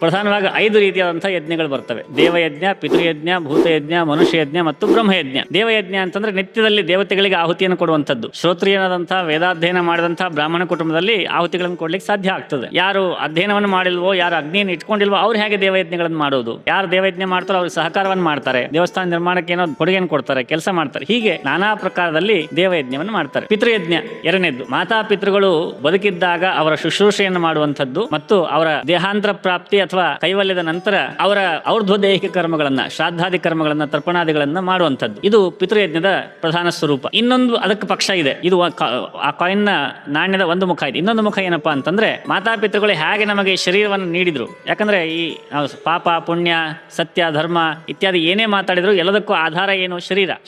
ಪ್ರಧಾನವಾಗಿ 5 ರೀತಿಯಾದಂತಹ ಯಜ್ಞಗಳು ಬರ್ತವೆ. ದೇವಯಜ್ಞ, ಪಿತೃಯಜ್ಞ, ಭೂತಯಜ್ಞ, ಮನುಷ್ಯಯಜ್ಞ ಮತ್ತು ಬ್ರಹ್ಮಯಜ್ಞ. ದೇವಯಜ್ಞ ಅಂತಂದ್ರೆ ನಿತ್ಯದಲ್ಲಿ ದೇವತೆಗಳಿಗೆ ಆಹುತಿಯನ್ನು ಕೊಡುವಂಥದ್ದು. ಶ್ರೋತ್ರಿಯನಾದಂತಹ ವೇದಾಧ್ಯಯನ ಮಾಡಿದಂತಹ ಬ್ರಾಹ್ಮಣ ಕುಟುಂಬದಲ್ಲಿ ಆಹುತಿಗಳನ್ನು ಕೊಡ್ಲಿಕ್ಕೆ ಸಾಧ್ಯ ಆಗ್ತದೆ. ಯಾರು ಅಧ್ಯಯನವನ್ನು ಮಾಡಿಲ್ವೋ, ಯಾರು ಅಗ್ನಿಯನ್ನು ಇಟ್ಕೊಂಡಿಲ್ವೋ ಅವ್ರು ಹೇಗೆ ದೇವಯಜ್ಞಗಳನ್ನು ಮಾಡೋದು? ಯಾರು ದೇವಯಜ್ಞ ಮಾಡ್ತಾರೋ ಅವ್ರಿಗೆ ಸಹಕಾರವನ್ನು ಮಾಡ್ತಾರೆ, ದೇವಸ್ಥಾನ ನಿರ್ಮಾಣಕ್ಕೆ ಏನೋ ಕೊಡುಗೆಯನ್ನು ಕೊಡ್ತಾರೆ, ಕೆಲಸ ಮಾಡ್ತಾರೆ. ಹೀಗೆ ನಾನಾ ಪ್ರಕಾರದಲ್ಲಿ ದೇವಯಜ್ಞವನ್ನು ಮಾಡ್ತಾರೆ. ಪಿತೃಯಜ್ಞ ಎರಡನೇದ್ದು. ಮಾತಾ ಪಿತೃಗಳು ಬದುಕಿದ್ದಾಗ ಅವರ ಶುಶ್ರೂಷೆಯನ್ನು ಮಾಡುವಂಥದ್ದು ಮತ್ತು ಅವರ ದೇಹಾಂತರ ಪ್ರಾಪ್ತಿ ಅಥವಾ ಕೈವಲ್ಯದ ನಂತರ ಅವರ ಔರ್ಧ್ವದೇಹಿಕ ಕರ್ಮಗಳನ್ನ, ಶ್ರಾದ್ದಾದಿ ಕರ್ಮಗಳನ್ನ, ತರ್ಪಣಾದಿಗಳನ್ನ ಮಾಡುವಂಥದ್ದು. ಇದು ಪಿತೃಯಜ್ಞದ ಪ್ರಧಾನ ಸ್ವರೂಪ. ಇನ್ನೊಂದು ಅದಕ್ಕೆ ಪಕ್ಷ ಇದೆ. ಇದು ಆ ಕಾಯಿನ್ ನಾಣ್ಯದ ಒಂದು ಮುಖ ಇದೆ. ಇನ್ನೊಂದು ಮುಖ ಏನಪ್ಪಾ ಅಂತಂದ್ರೆ, ಮಾತಾಪಿತೃಗಳು ಹೇಗೆ ನಮಗೆ ಶರೀರವನ್ನು ನೀಡಿದ್ರು. ಯಾಕಂದ್ರೆ ಈ ಪಾಪ, ಪುಣ್ಯ, ಸತ್ಯ, ಧರ್ಮ ಇತ್ಯಾದಿ ಏನೇ ಮಾತಾಡಿದ್ರು ಎಲ್ಲದಕ್ಕೂ ಆಧಾರ ಏನು?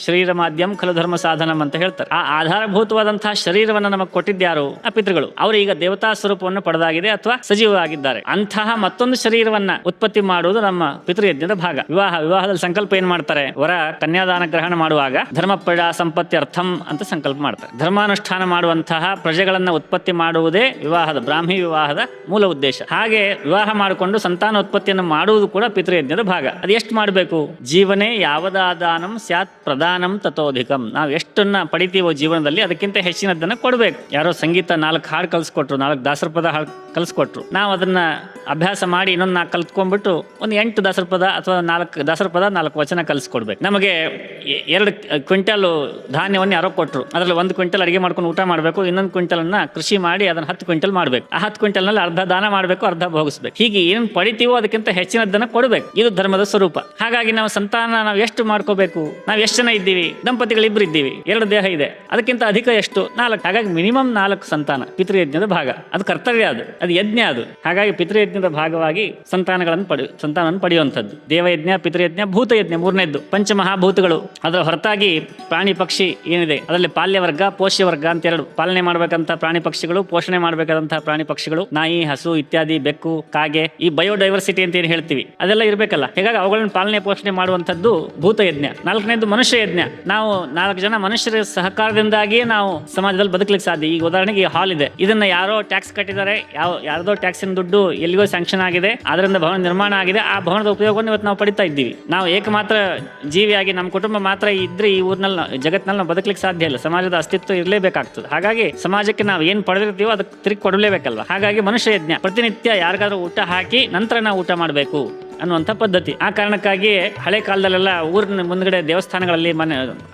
ಶರೀರ ಮಾಧ್ಯಮ ಖಲು ಧರ್ಮ ಸಾಧನಂ ಅಂತ ಹೇಳ್ತಾರೆ. ಆ ಆಧಾರಭೂತವಾದಂತಹ ಶರೀರವನ್ನು ನಮಗೆ ಕೊಟ್ಟಿದ್ಯಾರು? ಆ ಪಿತೃಗಳು. ಅವರು ಈಗ ದೇವತಾ ಸ್ವರೂಪವನ್ನು ಪಡೆದಾಗಿದೆ ಅಥವಾ ಸಜೀವವಾಗಿದ್ದಾರೆ. ಅಂತಹ ಮತ್ತೊಂದು ಶರೀರವನ್ನ ಉತ್ಪತ್ತಿ ಮಾಡುವುದು ನಮ್ಮ ಪಿತೃಯಜ್ಞದ ಭಾಗ. ವಿವಾಹದಲ್ಲಿ ಸಂಕಲ್ಪ ಏನ್ ಮಾಡ್ತಾರೆ? ವರ ಕನ್ಯಾದಾನ ಗ್ರಹಣ ಮಾಡುವಾಗ ಧರ್ಮ ಪ್ರಜಾ ಸಂಪತ್ತಿ ಅರ್ಥಂ ಅಂತ ಸಂಕಲ್ಪ ಮಾಡ್ತಾರೆ. ಧರ್ಮಾನುಷ್ಠಾನ ಮಾಡುವಂತಹ ಪ್ರಜೆಗಳನ್ನ ಉತ್ಪತ್ತಿ ಮಾಡುವುದೇ ಬ್ರಾಹ್ಮಿ ವಿವಾಹದ ಮೂಲ ಉದ್ದೇಶ. ಹಾಗೆ ವಿವಾಹ ಮಾಡಿಕೊಂಡು ಸಂತಾನೋತ್ಪತ್ತಿಯನ್ನು ಮಾಡುವುದು ಕೂಡ ಪಿತೃಯಜ್ಞದ ಭಾಗ. ಅದು ಎಷ್ಟು ಮಾಡಬೇಕು? ಜೀವನೇ ಯಾವದಾದಾನಂ ಸ್ಯಾತ್ ಪ್ರದಾನಂ ತಥೋಧಿಕಂ. ನಾವು ಎಷ್ಟನ್ನ ಪಡಿತೀವೋ ಜೀವನದಲ್ಲಿ ಅದಕ್ಕಿಂತ ಹೆಚ್ಚಿನದನ್ನ ಕೊಡಬೇಕು. ಯಾರೋ ಸಂಗೀತ 4 ಹಾಡು ಕಲಿಸ್ಕೊಟ್ರು, 4 ದಾಸರ ಪದ ಕಲಿಸ್ಕೊಟ್ರು, ನಾವು ಅದನ್ನ ಅಭ್ಯಾಸ ಮಾಡಿ ಇನ್ನೊಂದು 4 ಕಲ್ತ್ಕೊಂಡ್ಬಿಟ್ಟು ಒಂದು 8 ದಾಸರ ಪದ ಅಥವಾ 4 ದಾಸರ ಪದ 4 ವಚನ ಕಲಿಸ್ಕೊಡ್ಬೇಕು. ನಮಗೆ 2 ಕ್ವಿಂಟಲ್ ಧಾನ್ಯವನ್ನು ಯಾರೋ ಕೊಟ್ಟರು, ಅದರಲ್ಲಿ 1 ಕ್ವಿಂಟಲ್ ಅಡಿಗೆ ಮಾಡ್ಕೊಂಡು ಊಟ ಮಾಡಬೇಕು, ಇನ್ನೊಂದು ಕ್ವಿಂಟಲ್ನ ಕೃಷಿ ಮಾಡಿ ಅದನ್ನ 10 ಕ್ವಿಂಟಲ್ ಮಾಡಬೇಕು. ಆ 10 ಕ್ವಿಂಟಲ್ನಲ್ಲಿ ಅರ್ಧ ದಾನ ಮಾಡಬೇಕು, ಅರ್ಧ ಭೋಗಿಸ್ಬೇಕು. ಹೀಗೆ ಏನು ಪಡಿತೀವೋ ಅದಕ್ಕಿಂತ ಹೆಚ್ಚಿನದನ್ನ ಕೊಡಬೇಕು. ಇದು ಧರ್ಮದ ಸ್ವರೂಪ. ಹಾಗಾಗಿ ನಾವು ಸಂತಾನ ನಾವು ಎಷ್ಟು ಮಾಡ್ಕೋಬೇಕು? ನಾವು ಎಷ್ಟು ಜನ ಇದ್ದೀವಿ? ದಂಪತಿಗಳು 2 ಇದ್ದೀವಿ, 2 ದೇಹ ಇದೆ, ಅದಕ್ಕಿಂತ ಅಧಿಕ ಎಷ್ಟು? 4. ಹಾಗಾಗಿ ಮಿನಿಮಮ್ 4 ಸಂತಾನ ಪಿತೃಯಜ್ಞದ ಭಾಗ. ಅದು ಕರ್ತವ್ಯ, ಅದು ಯಜ್ಞ. ಅದು ಹಾಗಾಗಿ ಪಿತೃಯಜ್ಞದ ಭಾಗವಾಗಿ ಸಂತಾನವನ್ನು ಪಡೆಯುವಂಥದ್ದು. ದೇವಯಜ್ಞ, ಪಿತೃಯಜ್ಞ, ಭೂತಯಜ್ಞ ಮೂರನೇದ್ದು. ಪಂಚಮಹಾಭೂತಗಳು. ಅದರ ಹೊರತಾಗಿ ಪ್ರಾಣಿ ಪಕ್ಷಿ ಏನಿದೆ ಅದರಲ್ಲಿ ಪಾಲ್ಯವರ್ಗ, ಪೋಷ್ಯವರ್ಗ ಅಂತ 2. ಪಾಲನೆ ಮಾಡಬೇಕಂತ ಪ್ರಾಣಿ ಪಕ್ಷಿಗಳು, ಪೋಷಣೆ ಮಾಡಬೇಕಾದಂತಹ ಪ್ರಾಣಿ ಪಕ್ಷಿಗಳು, ನಾಯಿ, ಹಸು ಇತ್ಯಾದಿ, ಬೆಕ್ಕು, ಕಾಗೆ, ಈ ಬಯೋಡೈವರ್ಸಿಟಿ ಅಂತ ಏನು ಹೇಳ್ತೀವಿ ಅದೆಲ್ಲ ಇರಬೇಕಲ್ಲ. ಹೀಗಾಗಿ ಅವುಗಳನ್ನು ಪಾಲನೆ ಪೋಷಣೆ ಮಾಡುವಂಥದ್ದು ಭೂತಯಜ್ಞ. 4ನೇದು ಮನುಷ್ಯಯಜ್ಞ. ನಾವು 4 ಜನ ಮನುಷ್ಯರ ಸಹಕಾರದಿಂದಾಗಿಯೇ ನಾವು ಸಮಾಜದಲ್ಲಿ ಬದುಕಲಿಕ್ಕೆ ಸಾಧ್ಯ. ಈಗ ಉದಾಹರಣೆಗೆ ಹಾಲ್ ಇದೆ, ಇದನ್ನ ಯಾರೋ ಟ್ಯಾಕ್ಸ್ ಕಟ್ಟಿದ್ದಾರೆ, ಯಾರ್ದೋ ಟ್ಯಾಕ್ಸಿನ ದುಡ್ಡು ಎಲ್ಲಿಗೋ ಸ್ಯಾಂಕ್ಷನ್ ಆಗಿದೆ, ಅದರಿಂದ ಭವನ ನಿರ್ಮಾಣ ಆಗಿದೆ. ಆ ಭವನದ ಉಪಯೋಗವನ್ನು ಇವತ್ತು ನಾವು ಪಡಿತಾ ಇದ್ದೀವಿ. ನಾವು ಏಕಮಾತ್ರ ಜೀವಿಯಾಗಿ ನಮ್ಮ ಕುಟುಂಬ ಮಾತ್ರ ಇದ್ರೆ ಈ ಊರಿನಲ್ಲಿ, ಜಗತ್ತಿನಲ್ಲಿ ನಾವು ಬದುಕಲಿಕ್ಕೆ ಸಾಧ್ಯ ಇಲ್ಲ. ಸಮಾಜದ ಅಸ್ತಿತ್ವ ಇರಲೇಬೇಕಾಗ್ತದೆ. ಹಾಗಾಗಿ ಸಮಾಜಕ್ಕೆ ನಾವು ಏನು ಪಡೆದಿರ್ತೀವೋ ಅದಕ್ಕೆ ತಿರುಗಿ ಕೊಡಲೇಬೇಕಲ್ವ. ಹಾಗಾಗಿ ಮನುಷ್ಯ ಯಜ್ಞ. ಪ್ರತಿನಿತ್ಯ ಯಾರಿಗಾದ್ರೂ ಊಟ ಹಾಕಿ ನಂತರ ನಾವು ಊಟ ಮಾಡಬೇಕು ಅನ್ನುವಂಥ ಪದ್ಧತಿ. ಆ ಕಾರಣಕ್ಕಾಗಿ ಹಳೆ ಕಾಲದಲ್ಲೆಲ್ಲ ಊರಿನ ಮುಂದ್ಗಡೆ ದೇವಸ್ಥಾನಗಳಲ್ಲಿ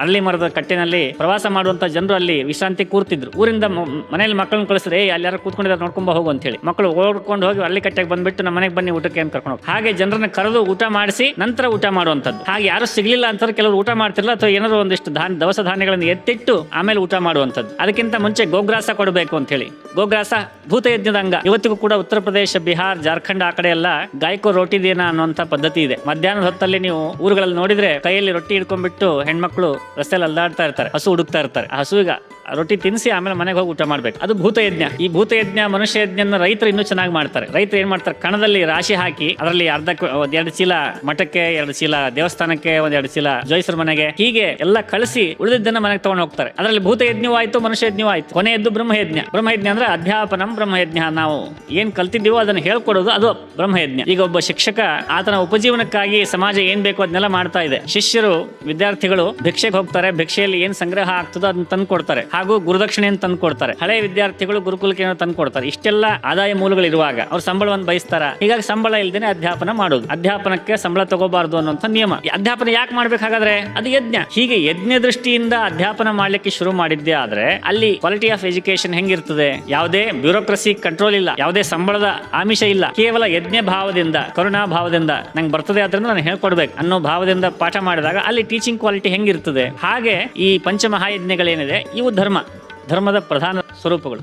ಅರಳಿ ಮರದ ಕಟ್ಟಿನಲ್ಲಿ ಪ್ರವಾಸ ಮಾಡುವಂತ ಜನರು ಅಲ್ಲಿ ವಿಶ್ರಾಂತಿ ಕೂರ್ತಿದ್ರು. ಊರಿಂದ ಮನೆಯಲ್ಲಿ ಮಕ್ಕಳನ್ನ ಕಳಿಸಿದ್ರೆ ಅಲ್ಲಿ ಯಾರು ಕೂತ್ಕೊಂಡಿದ್ದಾರೆ ನೋಡ್ಕೊಂಬ ಹೋಗು ಅಂತ ಹೇಳಿ ಮಕ್ಕಳು ಓಡ್ಕೊಂಡು ಹೋಗಿ ಅಲ್ಲಿ ಕಟ್ಟೆಗೆ ಬಂದ್ಬಿಟ್ಟು ನಮ್ಮ ಮನೆಗೆ ಬನ್ನಿ ಊಟಕ್ಕೆ ಅಂತ ಕರ್ಕೊಂಡು ಹೋಗಿ ಹಾಗೆ ಜನರನ್ನ ಕರೆದು ಊಟ ಮಾಡಿಸಿ ನಂತರ ಊಟ ಮಾಡುವಂಥದ್ದು. ಹಾಗೆ ಯಾರು ಸಿಗ್ಲಿಲ್ಲ ಅಂತಾರೆ, ಕೆಲವರು ಊಟ ಮಾಡ್ತಿರಲ್ಲ ಅಥವಾ ಏನಾದ್ರು ಒಂದಿಷ್ಟು ದವಸ ಧಾನ್ಯಗಳನ್ನು ಎತ್ತಿಟ್ಟು ಆಮೇಲೆ ಊಟ ಮಾಡುವಂಥದ್ದು. ಅದಕ್ಕಿಂತ ಮುಂಚೆ ಗೋಗ್ರಾಸ ಕೊಡಬೇಕು ಅಂತ ಹೇಳಿ. ಗೋಗ್ರಾಸ ಭೂತಯಜ್ಞದ ಅಂಗ. ಇವತ್ತಿಗೂ ಕೂಡ ಉತ್ತರ ಪ್ರದೇಶ, ಬಿಹಾರ್, ಜಾರ್ಖಂಡ್ ಆ ಕಡೆ ಎಲ್ಲ ಗಾಯಕೋ ರೋಟಿ ದಿನ ಅನ್ನುವಂಥ ಪದ್ಧತಿ ಇದೆ. ಮಧ್ಯಾಹ್ನದ ಹೊತ್ತಲ್ಲಿ ನೀವು ಊರುಗಳಲ್ಲಿ ನೋಡಿದ್ರೆ ಕೈಯಲ್ಲಿ ರೊಟ್ಟಿ ಹಿಡ್ಕೊಂಡ್ಬಿಟ್ಟು ಹೆಣ್ಮಕ್ಳು ರಸ್ತೆಯಲ್ಲಿ ಅಲ್ಲಾಡ್ತಾ ಇರ್ತಾರೆ, ಹಸು ಹುಡುಕ್ತಾ ಇರ್ತಾರೆ. ಆ ಹಸುವಿಗೆ ರೊಟ್ಟಿ ತಿನ್ನಿಸಿ ಆಮೇಲೆ ಮನೆಗೆ ಹೋಗಿ ಊಟ ಮಾಡ್ಬೇಕು. ಅದು ಭೂತಯಜ್ಞ. ಈ ಭೂತಯಜ್ಞ, ಮನುಷ್ಯ ಯಜ್ಞ ರೈತರು ಇನ್ನೂ ಚೆನ್ನಾಗಿ ಮಾಡ್ತಾರೆ. ರೈತರು ಏನ್ ಮಾಡ್ತಾರೆ? ಕಣದಲ್ಲಿ ರಾಶಿ ಹಾಕಿ ಅದರಲ್ಲಿ 2 ಚೀಲ ಮಠಕ್ಕೆ, 2 ಚೀಲ ದೇವಸ್ಥಾನಕ್ಕೆ, 2 ಚೀಲ ಜೋಯಿಸರ ಮನೆಗೆ, ಹೀಗೆ ಎಲ್ಲ ಕಳಿಸಿ ಉಳಿದಿದ್ದನ್ನ ಮನೆಗೆ ತಗೊಂಡು ಹೋಗ್ತಾರೆ. ಅದರಲ್ಲಿ ಭೂತಯಜ್ಞವೂ ಆಯ್ತು, ಮನುಷ್ಯ ಯಜ್ಞವೂ ಆಯ್ತು. ಕೊನೆಯದ್ದು ಬ್ರಹ್ಮಯಜ್ಞ. ಬ್ರಹ್ಮಯಜ್ಞ ಅಂದ್ರೆ ಅಧ್ಯಾಪನಂ ಬ್ರಹ್ಮಯಜ್ಞ. ನಾವು ಏನ್ ಕಲ್ತಿದ್ದೀವೋ ಅದನ್ನ ಹೇಳ್ಕೊಡೋದು, ಅದು ಬ್ರಹ್ಮಯಜ್ಞ. ಈಗ ಒಬ್ಬ ಶಿಕ್ಷಕ ಆತನ ಉಪಜೀವನಕ್ಕಾಗಿ ಸಮಾಜ ಏನ್ ಬೇಕೋ ಅದನ್ನೆಲ್ಲ ಮಾಡ್ತಾ ಇದೆ. ಶಿಷ್ಯರು, ವಿದ್ಯಾರ್ಥಿಗಳು ಭಿಕ್ಷೆಗೆ ಹೋಗ್ತಾರೆ, ಭಿಕ್ಷೆಯಲ್ಲಿ ಏನ್ ಸಂಗ್ರಹ ಆಗ್ತದೋ ಅದನ್ನ ತಂದು ಕೊಡ್ತಾರೆ, ಹಾಗೂ ಗುರುದಕ್ಷಿಣೆಯನ್ನು ತಂದು ಕೊಡ್ತಾರೆ. ಹಳೆ ವಿದ್ಯಾರ್ಥಿಗಳು ಗುರುಕುಲಕ್ಕೆ ಏನೋ ತಂದು ಕೊಡ್ತಾರೆ. ಇಷ್ಟೆಲ್ಲ ಆದಾಯ ಮೂಲಗಳಿರುವಾಗ ಅವ್ರು ಸಂಬಳವನ್ನು ಬಯಸ್ತಾರ. ಹೀಗಾಗಿ ಸಂಬಳ ಇಲ್ದೇನೆ ಅಧ್ಯಾಪನ ಮಾಡೋದು. ಅಧ್ಯಾಪನಕ್ಕೆ ಸಂಬಳ ತಗೋಬಾರ್ದು ಅನ್ನುವಂಥ ನಿಯಮ. ಅಧ್ಯಾಪನ ಯಾಕೆ ಮಾಡ್ಬೇಕಾಗಾದ್ರೆ ಅದು ಯಜ್ಞ. ಹೀಗೆ ಯಜ್ಞ ದೃಷ್ಟಿಯಿಂದ ಅಧ್ಯಾಪನ ಮಾಡ್ಲಿಕ್ಕೆ ಶುರು ಮಾಡಿದ್ದೆ ಆದ್ರೆ ಅಲ್ಲಿ ಕ್ವಾಲಿಟಿ ಆಫ್ ಎಜುಕೇಶನ್ ಹೆಂಗಿರ್ತದೆ? ಯಾವುದೇ ಬ್ಯೂರೋಕ್ರಸಿ ಕಂಟ್ರೋಲ್ ಇಲ್ಲ, ಯಾವುದೇ ಸಂಬಳದ ಆಮಿಷ ಇಲ್ಲ. ಕೇವಲ ಯಜ್ಞ ಭಾವದಿಂದ, ಕರುಣಾ ಭಾವದಿಂದ ನಂಗೆ ಬರ್ತದೆ ಆದ್ರಿಂದ ನಾನು ಹೇಳ್ಕೊಡ್ಬೇಕು ಅನ್ನೋ ಭಾವದಿಂದ ಪಾಠ ಮಾಡಿದಾಗ ಅಲ್ಲಿ ಟೀಚಿಂಗ್ ಕ್ವಾಲಿಟಿ ಹೆಂಗಿರ್ತದೆ. ಹಾಗೆ ಈ ಪಂಚಮಹಾಯಜ್ಞಗಳೇನಿದೆ ಇವು ಧರ್ಮದ ಪ್ರಧಾನ ಸ್ವರೂಪಗಳು.